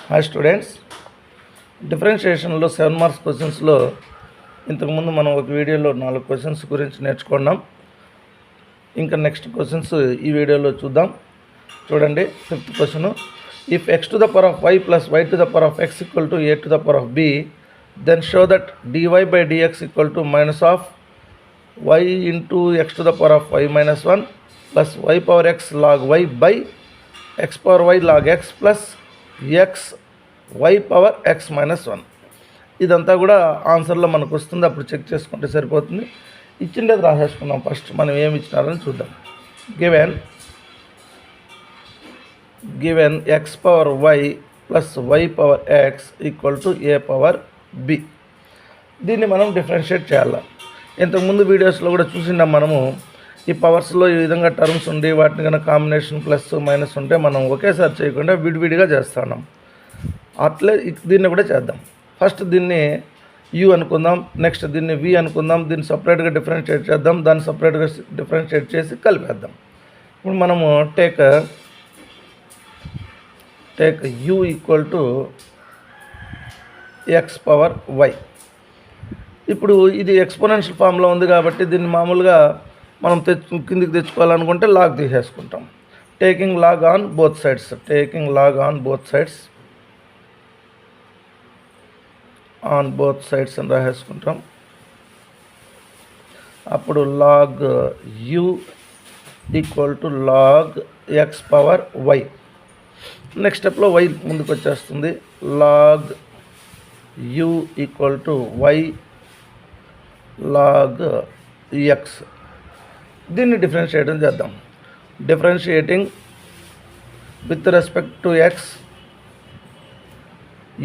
Hi students, డిఫరెన్షియేషన్లో 7 marks క్వశ్చన్స్లో ఇంతకుముందు మనం ఒక వీడియోలో 4 క్వశ్చన్స్ గురించి నేర్చుకున్నాం. ఇంకా నెక్స్ట్ క్వశ్చన్స్ ఈ వీడియోలో చూద్దాం. చూడండి, 5th question. If x to the power of y plus y to the power of x equal to a to the power of b, then show that dy by dx equal to minus of y into x to the power of y minus 1 plus y power x log y by x power y log x plus x y power x minus 1. ఇదంతా కూడా ఆన్సర్లో మనకు వస్తుంది. అప్పుడు check చేసుకుంటే సరిపోతుంది. ఇచ్చిండేది రాసేసుకుందాం. First మనం ఏమి ఇచ్చినారని చూద్దాం. Given x power y plus y power x equal to a power b. దీన్ని మనం డిఫరెన్షియేట్ చేయాలి. ఇంతకుముందు వీడియోస్లో కూడా చూసినాం మనము. ఈ పవర్స్లో ఈ విధంగా టర్మ్స్ ఉండి వాటిని కన్నా కాంబినేషన్ ప్లస్ మైనస్ ఉంటే మనం ఒకేసారి చేయకుండా విడివిడిగా చేస్తున్నాం. అట్లే దీన్ని కూడా చేద్దాం. ఫస్ట్ దీన్ని యూ అనుకుందాం, నెక్స్ట్ దీన్ని వి అనుకుందాం, దీన్ని సపరేట్గా డిఫరెన్షియేట్ చేద్దాం, దాన్ని సపరేట్గా డిఫరెన్షియేట్ చేసి కలిపేద్దాం. ఇప్పుడు మనము take u equal to x power y. ఇప్పుడు ఇది ఎక్స్పోనెన్షియల్ ఫామ్లో ఉంది కాబట్టి దీన్ని మామూలుగా మనం కిందికి తెచ్చుకోవాలనుకుంటే లాగ్ తీసేసుకుంటాం. Taking log on both sides అని రాసేసుకుంటాం. అప్పుడు log u equal to log x power y. Next స్టెప్లో వై ముందుకు వచ్చేస్తుంది. Log u equal to y log x. దీన్ని డిఫరెన్షియేటింగ్ చేద్దాం. Differentiating with respect to x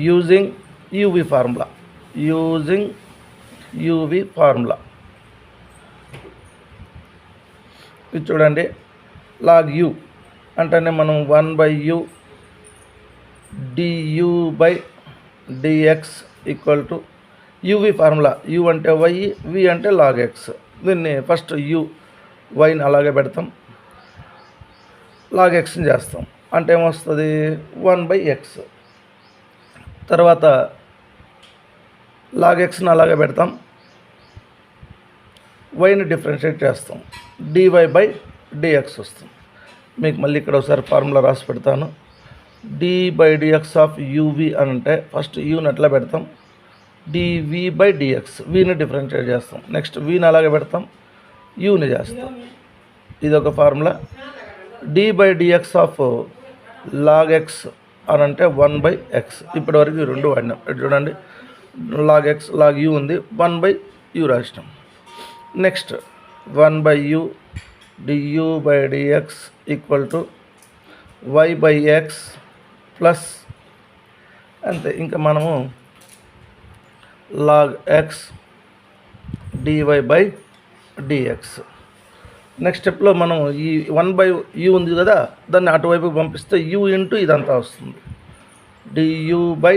using uv formula. ఇది చూడండి, లాగ్ యూ అంటేనే మనం 1/u du by dx equal to uv formula. U అంటే వై, వి అంటే లాగ్ ఎక్స్. దీన్ని first you వైని అలాగే పెడతాం, లాగ్ ఎక్స్ని చేస్తాం. అంటే ఏమొస్తుంది 1/x. తర్వాత లాగ్ ఎక్స్ని అలాగే పెడతాం, వైని డిఫరెన్షియేట్ చేస్తాం, dy బై dx వస్తుంది. మీకు మళ్ళీ ఇక్కడ ఒకసారి ఫార్ములా రాసి పెడతాను. d/dx ఆఫ్ యూవి అని అంటే ఫస్ట్ యూని అట్లా పెడతాం, dv బై dx, వీని డిఫరెన్షియేట్ చేస్తాం. నెక్స్ట్ వీని అలాగే పెడతాం, యూని చేస్తాం. ఇది ఒక formula. d/dx of log X అని అంటే 1/x. ఇప్పటివరకు ఈ రెండు వాడినాం. చూడండి, లాగ్ ఎక్స్ లాగ్ యూ ఉంది, 1/u రాసినాం. Next 1/u du by dx equal to y/x plus అంతే. ఇంకా మనము log x dy by dx. Next స్టెప్లో మనం ఈ 1/u ఉంది కదా, దాన్ని అటువైపుకి పంపిస్తే u ఇంటూ ఇదంతా వస్తుంది. du by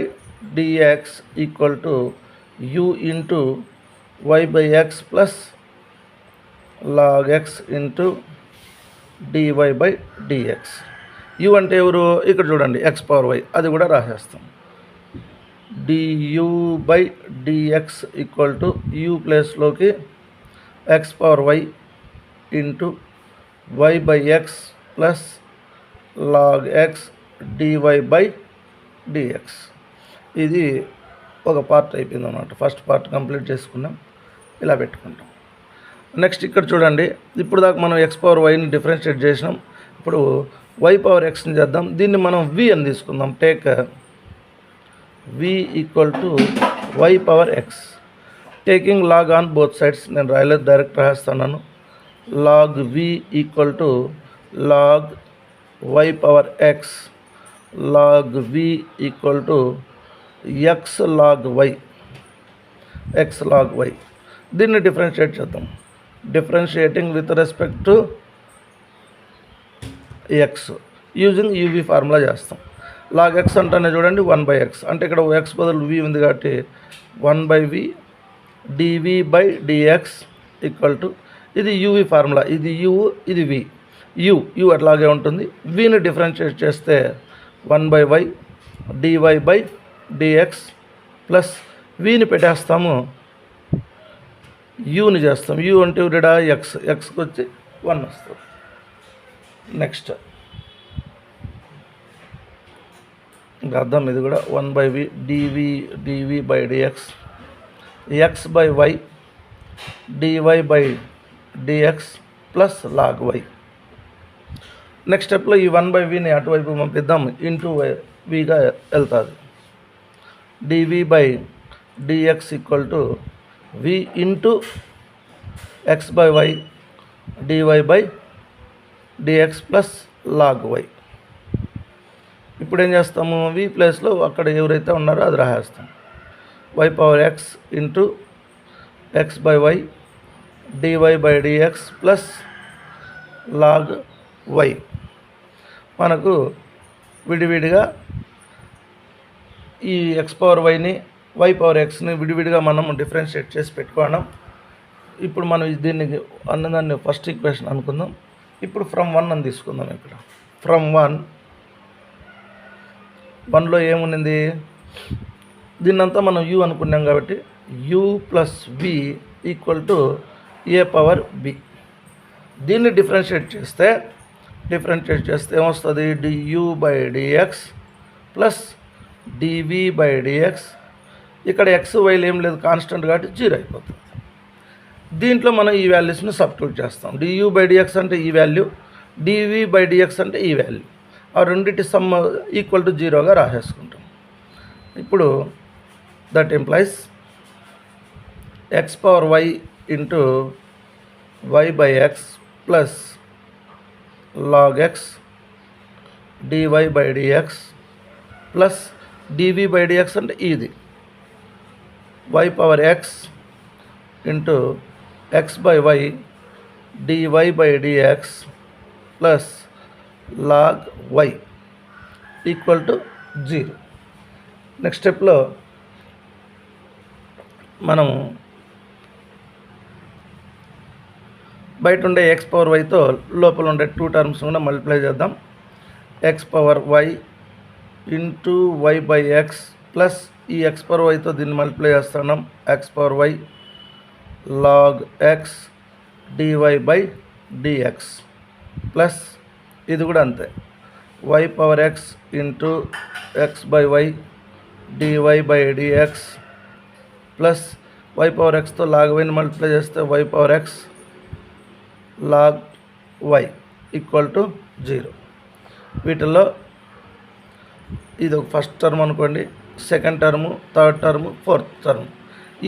dx equal to u into y/x plus log x into dy by dx. u అంటే ఎవరు? ఇక్కడ చూడండి, x పవర్ y, అది కూడా రాసేస్తాం. du by dx equal to u ప్లేస్లోకి x power y into y/x plus log x dy by dx. ఇది ఒక పార్ట్ అయిపోయింది అన్నమాట. ఫస్ట్ పార్ట్ కంప్లీట్ చేసుకున్నాం, ఇలా పెట్టుకుంటాం. నెక్స్ట్ ఇక్కడ చూడండి, ఇప్పుడు దాకా మనం x పవర్ వైని డిఫరెన్షియేట్ చేసినాం. ఇప్పుడు y పవర్ ఎక్స్ని చేద్దాం. దీన్ని మనం v అని తీసుకుందాం. Take v equal to y power x. Taking log on both sides. నేను రాయలేదు, డైరెక్ట్ రాస్తున్నాను. Log v equal to log y power x log v equal to x log y. దీన్ని differentiate చేద్దాం. Differentiating with respect to x using uv formula చేస్తాం. Log x అంటేనే చూడండి 1/x, అంటే ఇక్కడ ఎక్స్ బదులు v ఉంది కాబట్టి 1/v dv by dx equal to, ఇది యూవి ఫార్ములా, ఇది u, ఇది v. యూ అట్లాగే ఉంటుంది. వీని డిఫరెన్షియేట్ చేస్తే 1/y DY by dx plus విని పెట్టేస్తాము, యూని చేస్తాం. యూ అంటే రిడా ఎక్స్కి వచ్చి 1 వస్తుంది. నెక్స్ట్ ఇంకా అర్థం ఇది కూడా 1/v dv by dx x by y dy by dx plus log y. Next స్టెప్లో ఈ 1/vని అటువైపు పంపిద్దాం, ఇంటూ విగా వెళ్తుంది. Dv by dx equal to v into x by y dy by dx plus log y. ఇప్పుడు ఏం చేస్తాము, వి ప్లేస్లో అక్కడ ఎవరైతే ఉన్నారో అది రాసేస్తాం. Y power x into x by y dy by dx plus log y. మనకు విడివిడిగా ఈ ఎక్స్ పవర్ వైని వై పవర్ ఎక్స్ని విడివిడిగా మనం డిఫరెన్షియేట్ చేసి పెట్టుకోవడం. ఇప్పుడు మనం దీన్ని అన్నదాన్ని ఫస్ట్ ఈక్వేషన్ అనుకుందాం. ఇప్పుడు ఫ్రమ్ 1 అని తీసుకుందాం. ఇక్కడ ఫ్రమ్ 1లో ఏముంది, దీన్నంతా మనం యూ అనుకున్నాం కాబట్టి u plus v equal to a power b. దీన్ని డిఫరెన్షియేట్ చేస్తే ఏమొస్తుంది, du by dx plus dv by dx. ఇక్కడ ఎక్స్ వైలు ఏం లేదు, కాన్స్టెంట్ కాబట్టి 0 అయిపోతుంది. దీంట్లో మనం ఈ వాల్యూస్ని సబ్స్టిట్యూట్ చేస్తాం. డియూ బై డిఎక్స్ అంటే ఈ వాల్యూ, డివి బై డిఎక్స్ అంటే ఈ వాల్యూ. ఆ రెండింటి సమ్ ఈక్వల్ టు 0గా రాసేసుకుంటాం. ఇప్పుడు that implies x power y into y by x plus log x dy by dx plus dv by dx అంటే ఇది y power x into x by y dy by dx plus log y equal to 0. Next స్టెప్లో మనము బయట ఉండే X power వైతో లోపల ఉండే 2 terms కూడా multiply చేద్దాం. X power y into y by x plus ఈ ఎక్స్ పవర్ వైతో దీన్ని మల్టిప్లై చేస్తున్నాం, x power y log x dy by dx plus ఇది కూడా అంతే, y power x into x by y dy by dx plus y power ఎక్స్తో log వైని multiply చేస్తే y power x log y equal to 0. వీటిల్లో ఇది ఒక first term అనుకోండి, second term, third term, fourth term.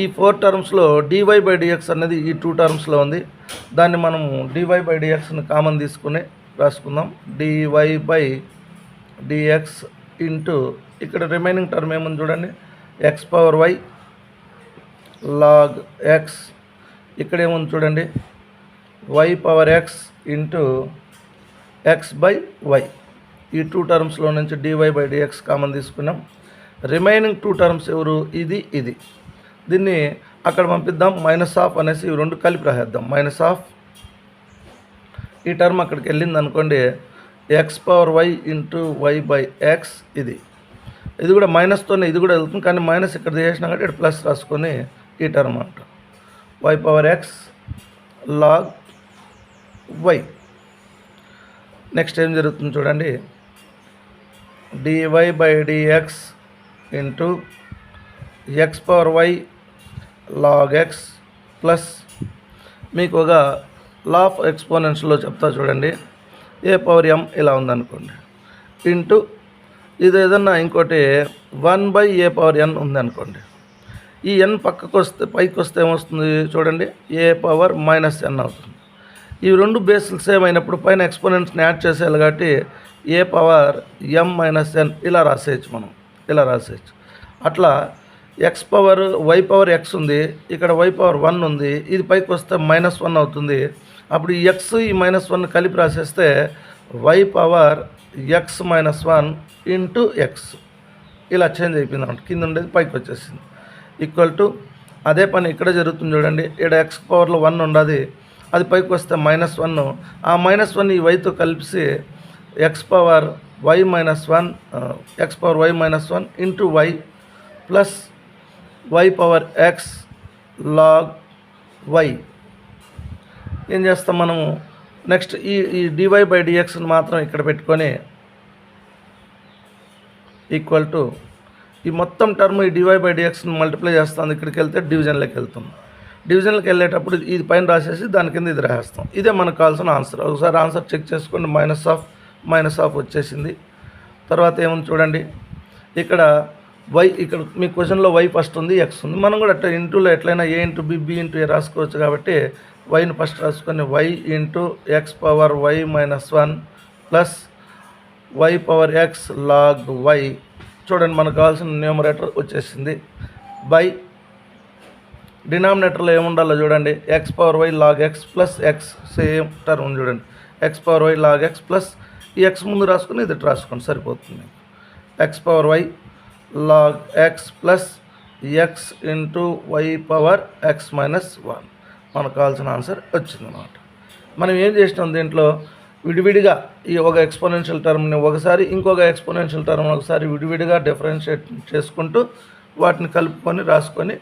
ఈ 4 టర్మ్స్లో డివై బై డిఎక్స్ అనేది ఈ 2 టర్మ్స్లో ఉంది. దాన్ని మనము డివై బై డిఎక్స్ని కామన్ తీసుకుని రాసుకుందాం. డివై బై డిఎక్స్ ఇంటూ ఇక్కడ రిమైనింగ్ టర్మ్ ఏముంది చూడండి, x power y log x. ఇక్కడ ఏముంది చూడండి, y power x into x by y. ఈ 2 టర్మ్స్లో నుంచి డివై బై డిఎక్స్ కామన్ తీసుకున్నాం. రిమైనింగ్ 2 టర్మ్స్ ఎవరు, ఇది. దీన్ని అక్కడ పంపిద్దాం, మైనస్ ఆఫ్ అనేసి ఇవి 2 కలిపి రాసేద్దాం. మైనస్ ఆఫ్ ఈ టర్మ్ అక్కడికి వెళ్ళింది అనుకోండి, x power y into y by x. ఇది కూడా మైనస్తోనే ఇది కూడా వెళ్తుంది, కానీ మైనస్ ఇక్కడ చేసినా కాబట్టి ఇక్కడ ప్లస్ రాసుకొని ఈ టర్మ్ అంటాం. Y power x log y. Next ఏం జరుగుతుంది చూడండి, dy by dx into x power y log x plus మీకు ఒక లా ఆఫ్ ఎక్స్పోనెన్షియల్లో చెప్తా చూడండి, ఏ పవర్ ఎం ఇలా ఉందనుకోండి ఇంటూ ఇది ఏదన్నా ఇంకోటి 1 ఏ పవర్ ఎన్ ఉందనుకోండి. ఈ ఎన్ పైకి వస్తే ఏమొస్తుంది చూడండి, ఏ పవర్ మైనస్ ఎన్ అవుతుంది. ఈ 2 బేసులు సేమ్ అయినప్పుడు పైన ఎక్స్పోనెంట్స్ని యాడ్ చేసేయాలి కాబట్టి ఏ పవర్ ఎం మైనస్ ఎన్ ఇలా రాసేయచ్చు, మనం ఇలా రాసేయచ్చు. అట్లా x power y power x ఉంది, ఇక్కడ వై పవర్ 1 ఉంది, ఇది పైకి వస్తే -1 అవుతుంది. అప్పుడు ఈ ఎక్స్ ఈ -1 కలిపి రాసేస్తే y power x -1 into x ఇలా చేంజ్ అయిపోయింది అన్నమాట. కింద ఉండేది పైకి వచ్చేసింది. ఈక్వల్ టు అదే పని ఇక్కడ జరుగుతుంది చూడండి, ఇక్కడ ఎక్స్ పవర్లో 1 ఉండదు, అది పైకి వస్తే -1. ఆ -1 ఈ వైతో కలిపి x power y minus one into y plus y power x log y. ఏం చేస్తాం మనము నెక్స్ట్ ఈ డివై బై డిఎక్స్ని మాత్రం ఇక్కడ పెట్టుకొని ఈక్వల్ టు ఈ మొత్తం టర్మ్ ఈ డివై బై డిఎక్స్ని మల్టిప్లై చేస్తాను. ఇక్కడికి వెళ్తే డివిజన్లోకి వెళ్తుంది. డివిజన్లోకి వెళ్ళేటప్పుడు ఇది పైన రాసేసి దాని కింద ఇది రాసేస్తాం. ఇదే మనకు కావాల్సిన ఆన్సర్. ఒకసారి ఆన్సర్ చెక్ చేసుకోండి. మైనస్ ఆఫ్ వచ్చేసింది. తర్వాత ఏముంది చూడండి, ఇక్కడ వై, ఇక్కడ మీ క్వశ్చన్లో వై ఫస్ట్ ఉంది, ఎక్స్ ఉంది. మనం కూడా అట్లా ఇంటూలో ఎట్లయినా a into b into a రాసుకోవచ్చు. కాబట్టి వైని ఫస్ట్ రాసుకొని y into x power y minus one plus y power x log y. చూడండి మనకు కావాల్సిన న్యూమరేటర్ వచ్చేసింది. బై డినామినేటర్లో ఏముండాలో చూడండి, x power y log x plus x, same term చూడండి, x power y log x plus ఈ ఎక్స్ ముందు రాసుకుని ఇది రాసుకోండి సరిపోతుంది. X power y log x plus x into y power X minus one. మనకు కావాల్సిన ఆన్సర్ వచ్చిందన్నమాట. మనం ఏం చేసినాం దీంట్లో విడివిడిగా ఈ ఒక ఎక్స్పోనెన్షియల్ టర్మ్ని ఒకసారి, ఇంకొక ఎక్స్పోనెన్షియల్ టర్మ్ ఒకసారి విడివిడిగా డిఫరెన్షియేట్ చేసుకుంటూ వాటిని కలుపుకొని రాసుకొని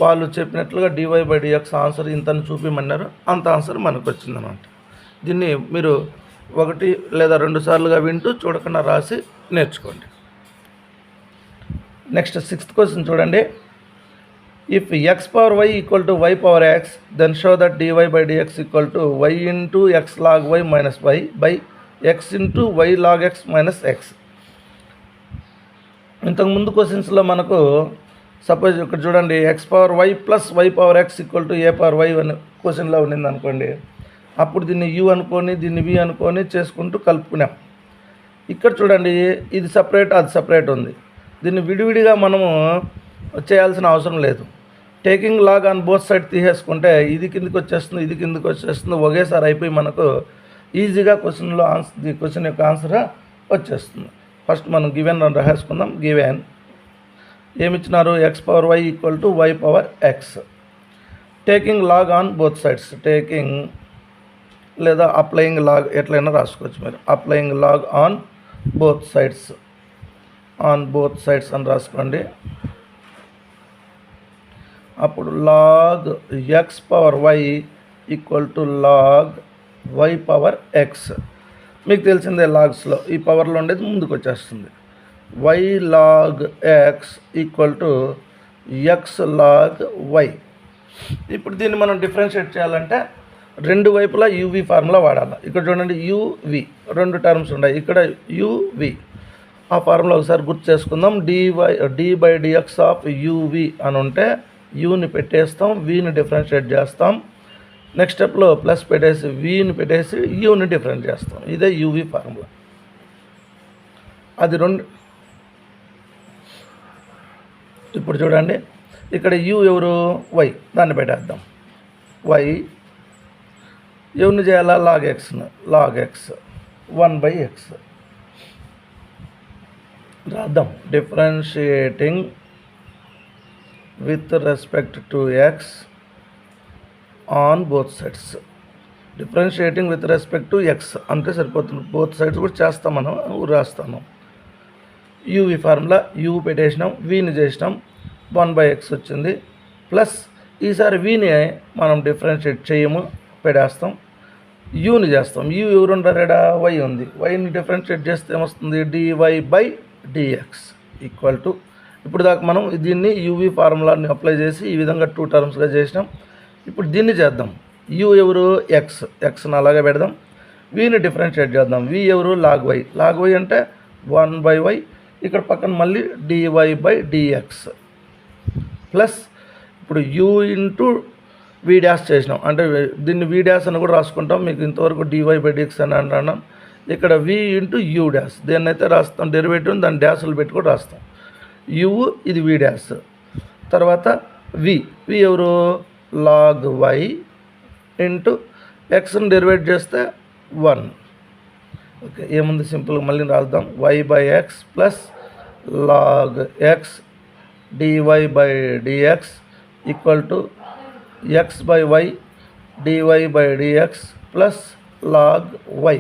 వాళ్ళు చెప్పినట్లుగా డివై బై డిఎక్స్ ఆన్సర్ ఇంతని చూపిమన్నారు. అంత ఆన్సర్ మనకు వచ్చిందన్నమాట. దీన్ని మీరు 1 లేదా 2 సార్లుగా వింటూ చూడకుండా రాసి నేర్చుకోండి. నెక్స్ట్ 6th క్వశ్చన్ చూడండి. If x power y equal to y power x then show that dy by dx equal to y into x log y minus y by x into y log x minus x. ఇంతకుముందు క్వశ్చన్స్లో మనకు suppose ఇక్కడ చూడండి, x power y plus y power x equal to a power y అని క్వశ్చన్లో ఉండింది అనుకోండి. అప్పుడు దీన్ని యూ అనుకొని దీన్ని వి అనుకొని చేసుకుంటూ కలుపుకున్నాం. ఇక్కడ చూడండి ఇది సపరేట్ అది సపరేట్ ఉంది. దీన్ని విడివిడిగా మనము చేయాల్సిన అవసరం లేదు. Taking log on both side తీసేసుకుంటే ఇది కిందకి వచ్చేస్తుంది, ఇది కిందకి వచ్చేస్తుంది, ఒకేసారి అయిపోయి మనకు ఈజీగా క్వశ్చన్ యొక్క ఆన్సర్ వచ్చేస్తుంది. ఫస్ట్ మనం గివెన్ రాసేసుకుందాం. గివెన్ ఏమిచ్చినారు, x power y equal to y power x. Taking log on both sides, taking లేదా అప్లయింగ్ లాగ్ ఎట్లయినా రాసుకోవచ్చు మీరు. Applying log on both sides అని రాసుకోండి. అప్పుడు log x power y equal to log y power x. మీకు తెలిసిందే లాగ్స్లో ఈ పవర్లో ఉండేది ముందుకు వచ్చేస్తుంది. Y log x equal to x log y. ఇప్పుడు దీన్ని మనం డిఫరెన్షియేట్ చేయాలంటే రెండు వైపులా యూవి ఫార్ములా వాడాలి. ఇక్కడ చూడండి యూవి 2 టర్మ్స్ ఉన్నాయి, ఇక్కడ యూవి. ఆ ఫార్ములా ఒకసారి గుర్తు చేసుకుందాం. D by dx of uv అని ఉంటే యూని పెట్టేస్తాం, విని డిఫరెన్షియేట్ చేస్తాం. నెక్స్ట్ స్టెప్లో ప్లస్ పెట్టేసి విని పెట్టేసి యూని డిఫరెంట్ చేస్తాం. ఇదే యూవి ఫార్ములా. అది 2. ఇప్పుడు చూడండి ఇక్కడ యూ ఎవరు, వై, దాన్ని పెట్టేద్దాం. వై ఎవరిని చేయాలా, లాగ్ ఎక్స్ను, లాగ్ ఎక్స్ 1/x రాద్దాం. Differentiating with respect to X on both sides. Differentiating with respect to X అంటే సరిపోతుంది. బోత్ సైడ్స్ కూడా చేస్తాం, మనం రాస్తాము. యూవి ఫార్ములా యూ పెట్టేసినాం, వీని చేసినాం, 1/x వచ్చింది. ప్లస్ ఈసారి వీని మనం డిఫరెన్షియేట్ చేయము, పెట్టేస్తాం, యూని చేస్తాం. యూ ఎవరు ఉంటారా, వై ఉంది. వైని డిఫరెన్షియేట్ చేస్తే ఏమొస్తుంది, dy by dx equal to. ఇప్పుడు దాకా మనం దీన్ని యూవి ఫార్ములాని అప్లై చేసి ఈ విధంగా 2 టర్మ్స్గా చేసినాం. ఇప్పుడు దీన్ని చేద్దాం. యూ ఎవరు, ఎక్స్ని అలాగే పెడదాం. వీని డిఫరెన్షియేట్ చేద్దాం. వి ఎవరు, లాగ్ వై అంటే 1/y. ఇక్కడ పక్కన మళ్ళీ డివై బై డిఎక్స్ ప్లస్ ఇప్పుడు యూ ఇంటూ వి డాష్ చేసినాం, అంటే దీన్ని వి డాష్ అని కూడా రాసుకుంటాం. మీకు ఇంతవరకు డివై బై డిఎక్స్ అని అంటున్నాం. ఇక్కడ వి ఇంటూ యూ డాష్, దేన్ని అయితే రాస్తాం డెరివేటివ్, దాన్ని డాష్లు పెట్టి కూడా రాస్తాం. యూ ఇది వి డాష్. తర్వాత వి ఎవరు, లాగ్ వై ఇంటూ ఎక్స్ని డెరివేట్ చేస్తే 1. ఓకే, ఏముంది సింపుల్గా మళ్ళీ రాద్దాం. Y by x plus log x dy by dx equal to x by y dy by dx plus log y.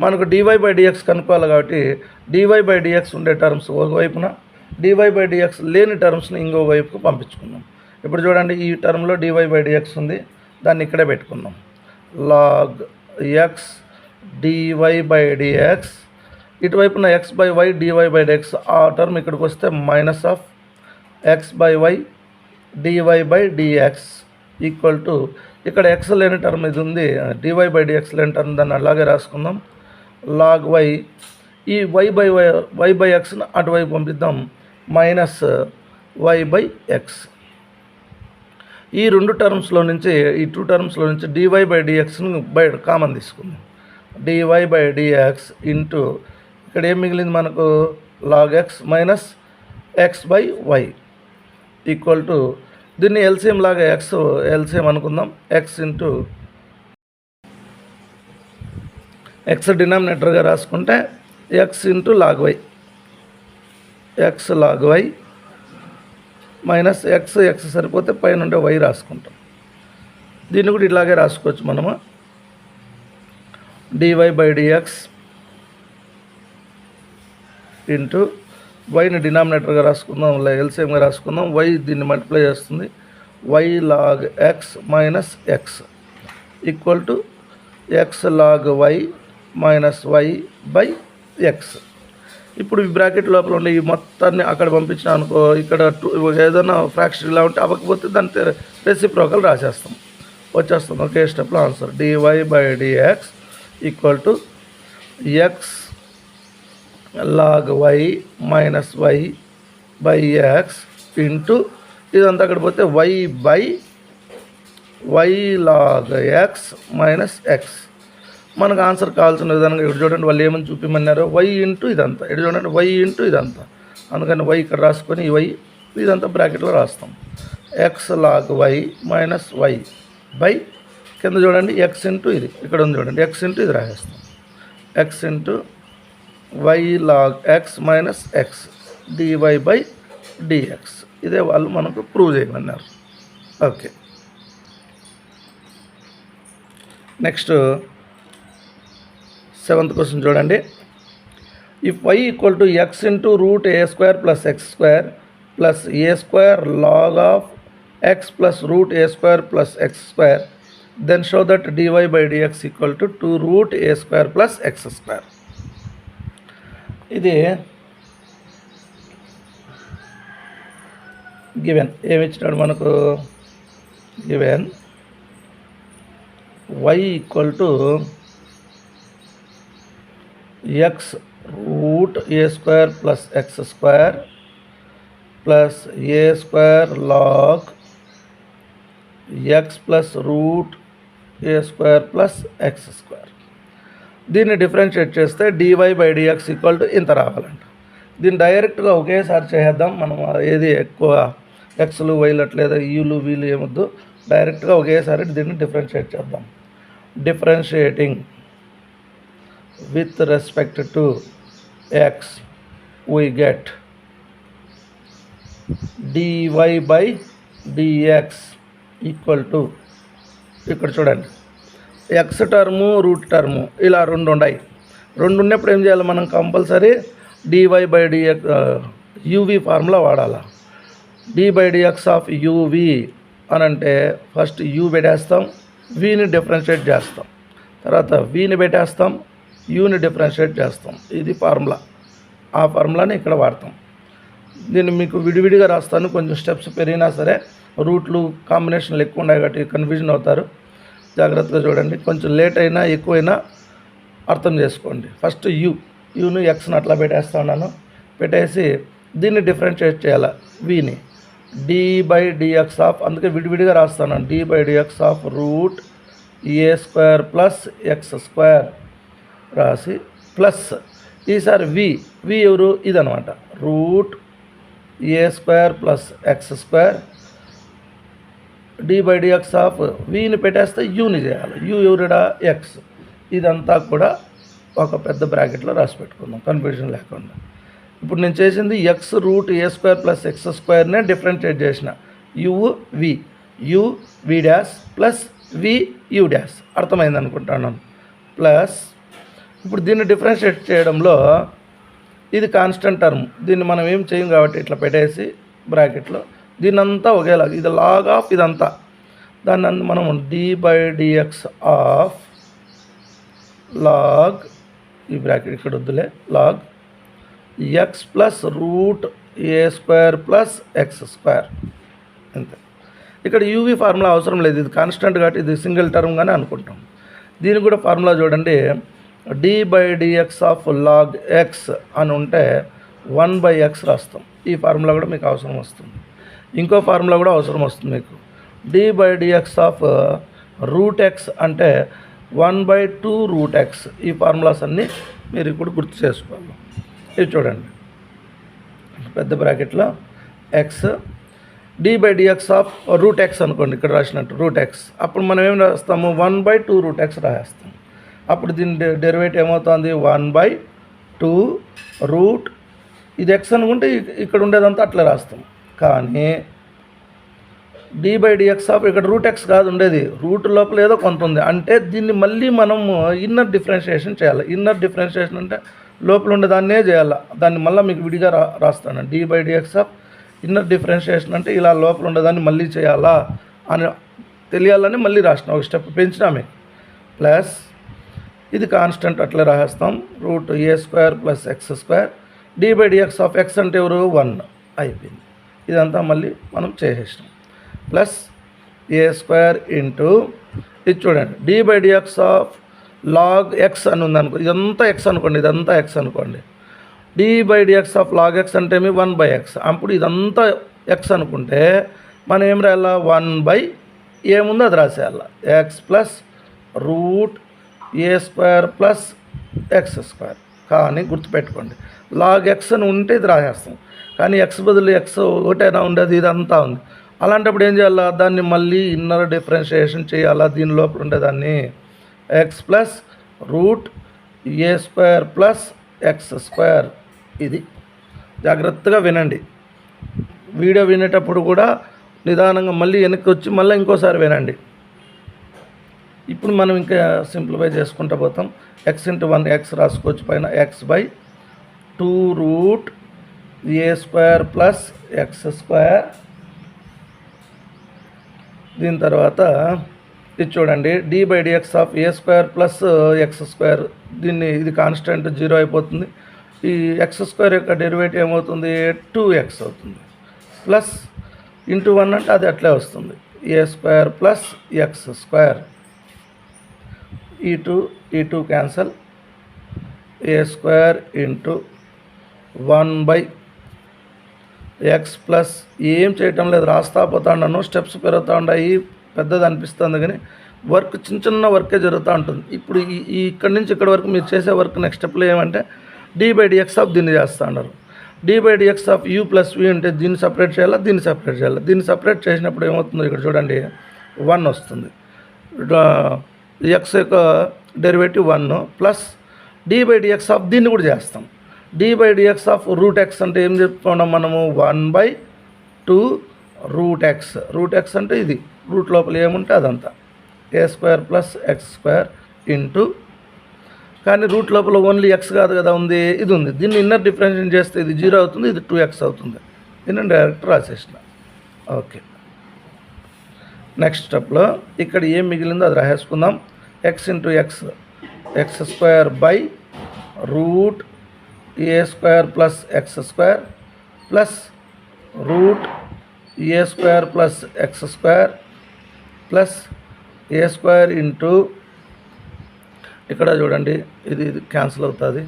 మనకు dy/dx కనుక్కోవాలి కాబట్టి dy/dx ఉండే టర్మ్స్ ఒకవైపున dy/dx లేని టర్మ్స్ని ఇంకో వైపుకు పంపించుకుందాం. ఇప్పుడు చూడండి, ఈ టర్మ్లో dy/dx ఉంది, దాన్ని ఇక్కడే పెట్టుకుందాం. log x dy/dx, ఇటువైపున x/y dy/dx, ఆ టర్మ్ ఇక్కడికి వస్తే minus of x/y dy/dx equal to, ఇక్కడ x లేని టర్మ్ ఇది ఉంది, dy/dx లేని టర్మ్, దాన్ని అలాగే రాసుకుందాం. log y, ఈ y/xను అటువైపు పంపిద్దాం, మైనస్ y/x. ఈ రెండు టర్మ్స్లో నుంచి, ఈ టూ టర్మ్స్లో నుంచి dy/dxను బయట కామన్ తీసుకుందాం. dy/dx ఇంటూ ఇక్కడ ఏం మిగిలింది మనకు, log x minus x/y equal to, దీన్ని ఎల్సిఎం లాగా ఎల్సిఎం అనుకుందాం, x ఇంటూ x డినామినేటర్గా రాసుకుంటే x into log y, x log y minus x సరిపోతే పైన ఉండే y రాసుకుంటాం. దీన్ని కూడా ఇలాగే రాసుకోవచ్చు మనము, dy/dx ఇంటూ వైని డినామినేటర్గా రాసుకుందాం, ఎల్సిఎంగా రాసుకుందాం. y దీన్ని మల్టిప్లై చేస్తుంది, y log x minus x equal to x log y minus y/x. ఇప్పుడు ఈ బ్రాకెట్ లోపల ఉండే ఈ మొత్తాన్ని అక్కడ పంపించిన అనుకో, ఇక్కడ ఏదైనా ఫ్రాక్షన్ ఇలా ఉంటే అవ్వకపోతే దాన్ని రెసిప్రోకల్ రాసేస్తాం, వచ్చేస్తుంది ఒకే స్టెప్లో answer. dy/dx equal to x log y minus y/x into ఇదంతా అక్కడ పోతే y log x minus x. మనకు ఆన్సర్ కావాల్సిన విధంగా ఇక్కడ చూడండి, వాళ్ళు ఏమని చూపిమన్నారు, y ఇంటూ ఇదంతా, ఇక్కడ చూడండి y ఇంటూ ఇదంతా, అందుకని y ఇక్కడ రాసుకొని ఈ y ఇదంతా బ్రాకెట్లో రాస్తాం. x log y minus y by కింద చూడండి x ఇంటూ ఇది, ఇక్కడ ఉంది చూడండి x ఇంటూ ఇది రాసేస్తాం, x ఇంటూ y log x minus x dy/dx. ఇదే వాళ్ళు మనకు ప్రూవ్ చేయమన్నారు. ఓకే, నెక్స్ట్ 7th క్వశ్చన్ చూడండి. If y equal to x into root a² plus x² plus a² log of x plus root a² plus x² then show that dy/dx equal to 2 root a² plus x². ఇది given ఏమి ఇచ్చినాడు మనకు, given y equal to x root a² plus x² plus a² log x plus root a² plus x². దీన్ని differentiate చేస్తే dy/dx equal to ఇంత రావాలంట. దీన్ని డైరెక్ట్గా ఒకేసారి చేద్దాం మనం, ఏది ఎక్కువ ఎక్స్లు వైలు అట్లేదా యూలు వీలు ఏమొద్దు, డైరెక్ట్గా ఒకేసారి దీన్ని డిఫరెన్షియేట్ చేద్దాం. Differentiating with respect to X we get dy/dx equal to, ఇక్కడ చూడండి ఎక్స్ టర్ము రూట్ టర్ము ఇలా రెండు ఉన్నాయి. రెండు ఉన్నప్పుడు ఏం చేయాలి మనం, కంపల్సరీ dy/dx uv ఫార్ములా వాడాలా. d/dx ఆఫ్ uv అని అంటే ఫస్ట్ u పెట్టేస్తాం, vని డిఫరెన్షియేట్ చేస్తాం, తర్వాత vని పెట్టేస్తాం, uని డిఫరెన్షియేట్ చేస్తాం. ఇది ఫార్ములా, ఆ ఫార్ములాని ఇక్కడ వాడతాం. దీన్ని మీకు విడివిడిగా రాస్తాను, కొంచెం స్టెప్స్ పెరిగినా సరే రూట్లు కాంబినేషన్లు ఎక్కువ ఉన్నాయి కాబట్టి కన్ఫ్యూజన్ అవుతారు. జాగ్రత్తగా చూడండి, కొంచెం లేట్ అయినా ఎక్కువైనా అర్థం చేసుకోండి. ఫస్ట్ యూను ఎక్స్ని అట్లా పెట్టేస్తా ఉన్నాను, పెట్టేసి దీన్ని డిఫరెన్షియేట్ చేయాలి vని, d/dx ఆఫ్, అందుకే విడివిడిగా రాస్తాను, d/dx of root a² plus x² రాసి ప్లస్ ఈసారి v ఎవరు ఇదనమాట, route a² plus x² d/dx of vని పెట్టేస్తే యూని చేయాలి, ఎవరుడా ఎక్స్. ఇదంతా కూడా ఒక పెద్ద బ్రాకెట్లో రాసి పెట్టుకుందాం కన్ఫ్యూజన్ లేకుండా. ఇప్పుడు నేను చేసింది ఎక్స్ రూట్ a² ప్లస్ x²నే డిఫరెన్షియేట్ చేసిన, u v' plus v u', అర్థమైంది అనుకుంటున్నాను, ప్లస్ ఇప్పుడు దీన్ని డిఫరెన్షియేట్ చేయడంలో ఇది కాన్స్టెంట్ టర్మ్, దీన్ని మనం ఏం చేయం కాబట్టి ఇట్లా పెట్టేసి బ్రాకెట్లో దీన్నంతా ఒకేలా, ఇది లాగ్ ఆఫ్ ఇదంతా, దాన్ని మనం d/dx ఆఫ్ లాగ్, ఈ బ్రాకెట్ ఇక్కడ వద్దులే, log x plus root a² plus x², అంతే. ఇక్కడ యూవి ఫార్ములా అవసరం లేదు, ఇది కాన్స్టెంట్ కాబట్టి ఇది సింగిల్ టర్మ్గానే అనుకుంటాం. దీనికి కూడా ఫార్ములా చూడండి, d/dx ఆఫ్ లాగ్ x అని ఉంటే 1/x రాస్తాం. ఈ ఫార్ములా కూడా మీకు అవసరం వస్తుంది. ఇంకో ఫార్ములా కూడా అవసరం వస్తుంది మీకు, d/dx ఆఫ్ రూట్ x అంటే 1/2 రూట్ x. ఈ ఫార్ములాస్ అన్నీ మీరు ఇప్పుడు గుర్తు చేసుకోవాలి. ఇది చూడండి, పెద్ద బ్రాకెట్లో x, d/dx of root x అనుకోండి, ఇక్కడ రాసినట్టు రూట్ x, అప్పుడు మనం ఏం రాస్తాము 1/2 రూట్ x రాస్తాం. అప్పుడు దీని డెరివేటివ్ ఏమవుతుంది 1/2 రూట్, ఇది x అనుకుంటే ఇక్కడ ఉండేదంతా అట్లా రాస్తాం. కానీ d/dx ఆఫ్ ఇక్కడ రూట్ x కాదు ఉండేది, రూట్ లోపల ఏదో కొంత ఉంది, అంటే దీన్ని మళ్ళీ మనం ఇన్నర్ డిఫరెన్షియేషన్ చేయాలి. ఇన్నర్ డిఫరెన్షియేషన్ అంటే లోపల ఉండేదాన్నే చేయాలి, దాన్ని మళ్ళీ మీకు విడిగా రాస్తాను. d/dx ఆఫ్ ఇన్నర్ డిఫరెన్షియేషన్ అంటే ఇలా లోపల ఉండేదాన్ని మళ్ళీ చేయాలా అని తెలియాలని మళ్ళీ రాసిన, ఒక స్టెప్ పెంచినా మీకు. ప్లస్ ఇది కాన్స్టెంట్ అట్లా రాసేస్తాం, root a² plus x², d/dx of x అంటే ఎవరు 1 అయిపోయింది. ఇదంతా మళ్ళీ మనం చేసేసినాం. ప్లస్ a² ఇంటూ ఇది చూడండి, d/dx ఆఫ్ లాగ్ x అని ఉందనుకో, ఇదంతా x అనుకోండి, ఇదంతా x అనుకోండి. d/dx ఆఫ్ లాగ్ x అంటే 1/x, అప్పుడు ఇదంతా x అనుకుంటే మనం ఏం రాయాలా 1/ ఏముందో అది రాసేయాల, x plus root a² plus x². కానీ గుర్తుపెట్టుకోండి, లాగ్ x అని ఉంటే ఇది రాసేస్తాం, కానీ x బదులు x ఒకటైనా ఉండేది, ఇదంతా ఉంది. అలాంటప్పుడు ఏం చేయాలా, దాన్ని మళ్ళీ ఇన్నర్ డిఫరెన్షియేషన్ చేయాలా, దీని లోపల ఉండేదాన్ని x plus root a² plus x². ఇది జాగ్రత్తగా వినండి, వీడియో వినేటప్పుడు కూడా నిదానంగా మళ్ళీ వెనక్కి వచ్చి మళ్ళీ ఇంకోసారి వినండి. ఇప్పుడు మనం ఇంకా సింప్లిఫై చేసుకుంటూ పోతాం. x ఇంటూ 1 x రాసుకోవచ్చు, పైన x/2 route a² plus x². దీని తర్వాత ఇది చూడండి, d/dx of a² plus x², దీన్ని ఇది కాన్స్టెంట్ 0 అయిపోతుంది. ఈ x² యొక్క డెరివేటివ్ ఏమవుతుంది 2x అవుతుంది. ప్లస్ ఇంటూ 1 అంటే అది అట్లే వస్తుంది, a² ప్లస్ x². ఈ two cancel, a² into 1/x plus, ఏం చేయటం లేదు, రాస్తా పోతా ఉన్నాను, స్టెప్స్ పెరుగుతూ ఉన్నాయి, పెద్దది అనిపిస్తుంది కానీ వర్క్ చిన్న చిన్న వర్కే జరుగుతూ ఉంటుంది. ఇప్పుడు ఈ ఇక్కడి నుంచి ఇక్కడ వరకు మీరు చేసే వర్క్ నెక్స్ట్ స్టెప్లో ఏమంటే d/dx ఆఫ్ దీన్ని చేస్తూ ఉన్నారు. d/dx of u plus v అంటే దీన్ని సపరేట్ చేయాలా, దీన్ని సపరేట్ చేయాలి. దీన్ని సపరేట్ చేసినప్పుడు ఏమవుతుందో ఇక్కడ చూడండి 1 వస్తుంది, x యొక్క డెరివేటివ్ 1 ప్లస్ d/dx ఆఫ్ దీన్ని కూడా చేస్తాం. d/dx ఆఫ్ రూట్ x అంటే ఏం చెప్పుకున్నాం మనము 1/2 రూట్ x. రూట్ x అంటే ఇది రూట్ లోపల ఏముంటే అదంతా a² ప్లస్ x² ఇంటూ, కానీ రూట్ లోపల ఓన్లీ x కాదు కదా ఉంది, ఇది ఉంది. దీన్ని ఇన్నర్ డిఫరెన్షియేట్ చేస్తే ఇది 0 అవుతుంది, ఇది 2x అవుతుంది. దీన్ని డైరెక్ట్ రాసేసిన. ఓకే, నెక్స్ట్ స్టెప్లో ఇక్కడ ఏం మిగిలిందో అది రాసేసుకుందాం. x into x, x² by root a² plus x² plus root a² plus x² plus a² into, ఇక్కడ చూడండి ఇది క్యాన్సిల్ అవుతుంది,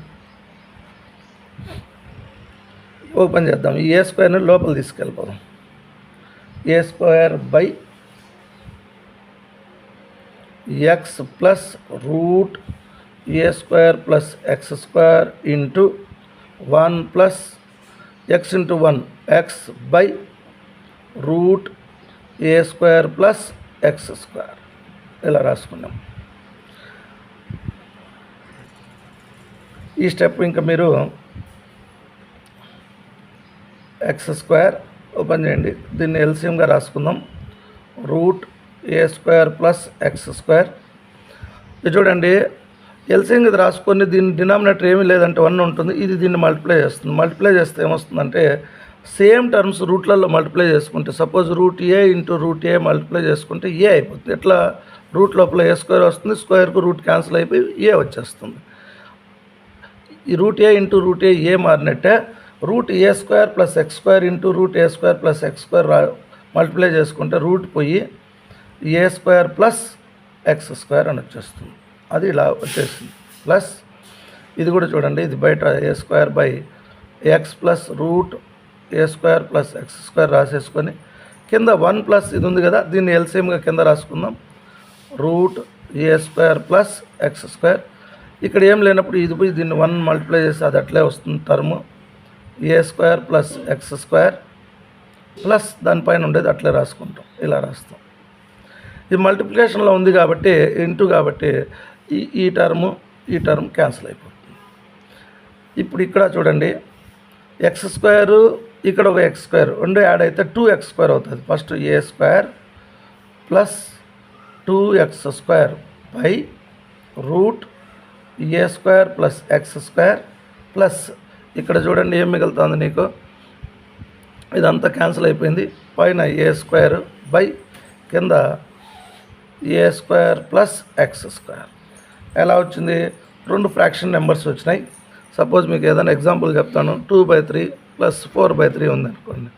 ఓపెన్ చేద్దాం. ఈ a² లోపల తీసుకెళ్ళిపోదాం. a² by x plus root a² plus x² into 1 plus x into 1 x by root a² plus x². ఇలా రాసుకున్నాం. ఈ స్టెప్ ఇంకా మీరు x² ఓపెన్ చేయండి, దీన్ని ఎల్సిఎంగా రాసుకుందాం. Route a² plus x². ఇది చూడండి, ఎల్సిఎం ఇది రాసుకొని దీని డినామినేటర్ ఏమీ లేదంటే 1 ఉంటుంది. ఇది దీన్ని మల్టిప్లై చేస్తుంది. మల్టిప్లై చేస్తే ఏమొస్తుందంటే సేమ్ టర్మ్స్ రూట్లలో మల్టిప్లై చేసుకుంటే suppose route a into root A multiply చేసుకుంటే ఏ అయిపోతుంది. ఎట్లా రూట్ లోపల ఏ స్క్వేర్ వస్తుంది, స్క్వేర్కు రూట్ క్యాన్సిల్ అయిపోయి ఏ వచ్చేస్తుంది. ఈ root a into root a మారినట్టే root a square plus x square into root a square plus x square multiply చేసుకుంటే రూట్ పోయి a square plus x square అని వచ్చేస్తుంది. అది ఇలా వచ్చేసింది. ప్లస్ ఇది కూడా చూడండి, ఇది బయట a square by x plus root a square plus x square రాసేసుకొని కింద 1 ప్లస్ ఇది ఉంది కదా, దీన్ని ఎల్సిఎంగా కింద రాసుకుందాం. Root a square plus x square. ఇక్కడ ఏం లేనప్పుడు ఇది పోయి దీన్ని 1 మల్టిప్లై చేసి అది అట్లే వస్తుంది term a square plus x square plus దానిపైన ఉండేది అట్లే రాసుకుంటాం. ఇలా రాస్తాం. ఇది మల్టిప్లికేషన్లో ఉంది కాబట్టి ఇంటూ కాబట్టి ఈ టర్మ్ క్యాన్సిల్ అయిపోతుంది. ఇప్పుడు ఇక్కడ చూడండి, ఎక్స్ స్క్వేరు ఇక్కడ ఒక ఎక్స్ స్క్వేర్ రెండు యాడ్ అయితే 2x స్క్వేర్ అవుతుంది. First A square plus 2x square by root a square plus x square plus ఇక్కడ చూడండి ఏం మిగులుతుంది నీకు, ఇదంతా క్యాన్సిల్ అయిపోయింది. పైన ఏ స్క్వేర్ బై కింద ఏ స్క్వేర్ ప్లస్ ఎక్స్ స్క్వేర్. ఎలా వచ్చింది? 2 ఫ్రాక్షన్ నెంబర్స్ వచ్చినాయి. సపోజ్ మీకు ఏదైనా ఎగ్జాంపుల్ చెప్తాను. 2/3 ప్లస్ 4/3 ఉందనుకోండి.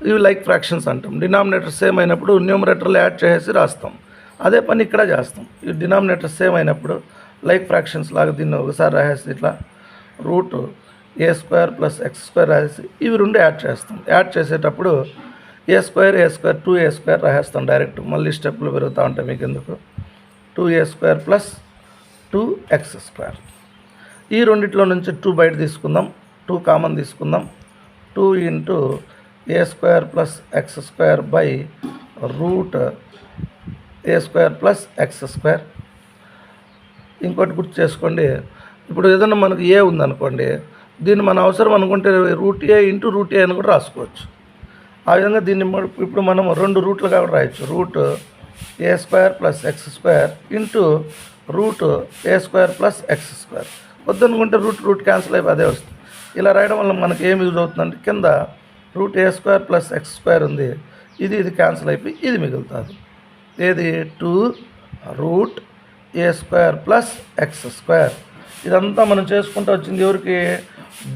ఇవి లైక్ ఫ్రాక్షన్స్ అంటాం. డినామినేటర్ సేమ్ అయినప్పుడు న్యూమరేటర్లు యాడ్ చేసి రాస్తాం. అదే పని ఇక్కడ చేస్తాం. ఈ డినామినేటర్ సేమ్ అయినప్పుడు లైక్ ఫ్రాక్షన్స్ లాగా దీన్ని ఒకసారి రాసేసి ఇట్లా route a square plus x square రాసేసి ఇవి 2 యాడ్ చేస్తాం. యాడ్ చేసేటప్పుడు ఏ స్క్వేర్ 2a స్క్వేర్ రాసేస్తాం డైరెక్ట్. మళ్ళీ స్టెప్లు పెరుగుతూ ఉంటాయి మీకు ఎందుకు. 2a square plus 2x square. ఈ రెండిట్లో నుంచి 2 బయట తీసుకుందాం, 2 కామన్ తీసుకుందాం. 2 into A square plus x square by root a square plus x square. ఇంకోటి గుర్తు చేసుకోండి, ఇప్పుడు ఏదైనా మనకు ఏ ఉందనుకోండి, దీన్ని మన అవసరం అనుకుంటే రూట్ ఏ ఇంటూ రూట్ ఏ అని కూడా రాసుకోవచ్చు. ఆ విధంగా దీన్ని ఇప్పుడు మనం 2 రూట్లుగా కూడా రాయొచ్చు. Root a square plus x square into root a square plus x square. వద్దనుకుంటే రూట్ క్యాన్సిల్ అయిపోయి అదే వస్తుంది. ఇలా రాయడం వల్ల మనకి ఏం యూజ్ అవుతుందంటే కింద root a square plus x square ఉంది, ఇది క్యాన్సిల్ అయిపోయి ఇది మిగులుతుంది. ఏది 2 root a square plus x square. ఇదంతా మనం చేసుకుంటూ వచ్చింది ఎవరికి?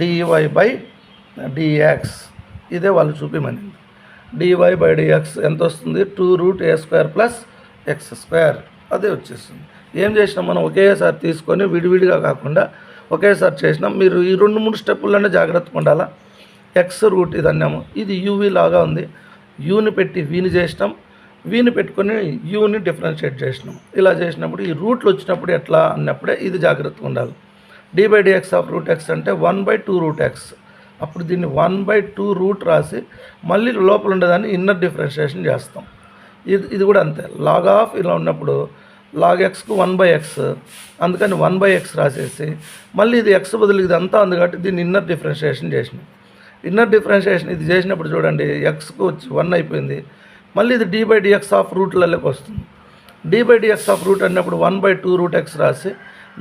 Dy by dx. ఇదే వాళ్ళు చూపిమనింది. డివై బై డిఎక్స్ ఎంత వస్తుంది? 2 root a square plus x square. అదే వచ్చేస్తుంది. ఏం చేసినాం మనం ఒకేసారి తీసుకొని విడివిడిగా కాకుండా ఒకేసారి చేసినాం. మీరు ఈ 2-3 స్టెప్పుల్లోనే జాగ్రత్తగా ఉండాలా. ఎక్స్ రూట్ ఇది అన్నాము, ఇది యూవి లాగా ఉంది. యూని పెట్టి వీని చేసినాం, వీని పెట్టుకొని యూని డిఫరెన్షియేట్ చేసినాం. ఇలా చేసినప్పుడు ఈ రూట్లు వచ్చినప్పుడు ఎట్లా అన్నప్పుడే ఇది జాగ్రత్తగా ఉండాలి. d/dx ఆఫ్ రూట్ ఎక్స్ అంటే 1/2 రూట్ ఎక్స్. అప్పుడు దీన్ని 1/2 రూట్ రాసి మళ్ళీ లోపల ఉండేదాన్ని ఇన్నర్ డిఫరెన్షియేషన్ చేస్తాం. ఇది కూడా అంతే. లాగ్ ఆఫ్ ఇలా ఉన్నప్పుడు లాగ్ ఎక్స్కు 1/x, అందుకని 1/x రాసేసి మళ్ళీ ఇది ఎక్స్ బదులు ఇది అంతా ఉంది కాబట్టి దీన్ని ఇన్నర్ డిఫరెన్షియేషన్ చేసినాం. ఇన్నర్ డిఫరెన్షియేషన్ ఇది చేసినప్పుడు చూడండి ఎక్స్కు వచ్చి 1 అయిపోయింది. మళ్ళీ ఇది d/dx ఆఫ్ రూట్లలోకి వస్తుంది. d/dx ఆఫ్ రూట్ అన్నప్పుడు 1/2 రూట్ ఎక్స్ రాసి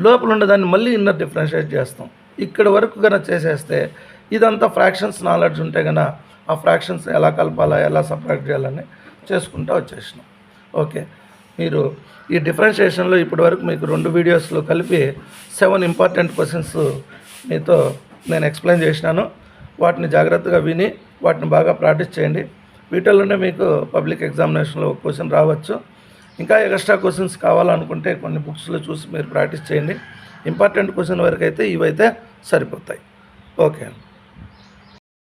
లోపల ఉండేదాన్ని మళ్ళీ ఇన్నర్ డిఫరెన్షియేట్ చేస్తాం. ఇక్కడ వరకు కనుక చేసేస్తే ఇదంతా ఫ్రాక్షన్స్ నాలెడ్జ్ ఉంటే కనుక ఆ ఫ్రాక్షన్స్ ఎలా కలపాలా, ఎలా సపరేట్ చేయాలని చేసుకుంటూ వచ్చేసినాం. ఓకే, మీరు ఈ డిఫరెన్షియేషన్లో ఇప్పటి వరకు మీకు 2 వీడియోస్లో కలిపి 7 ఇంపార్టెంట్ క్వశ్చన్స్ మీతో నేను ఎక్స్ప్లెయిన్ చేసినాను. వాటిని జాగ్రత్తగా విని వాటిని బాగా ప్రాక్టీస్ చేయండి. వీటిల్లోనే మీకు పబ్లిక్ ఎగ్జామినేషన్లో ఒక క్వశ్చన్ రావచ్చు. ఇంకా ఎక్స్ట్రా క్వశ్చన్స్ కావాలనుకుంటే కొన్ని బుక్స్లో చూసి మీరు ప్రాక్టీస్ చేయండి. ఇంపార్టెంట్ క్వశ్చన్ వరకు అయితే ఇవైతే సరిపోతాయి. ఓకే.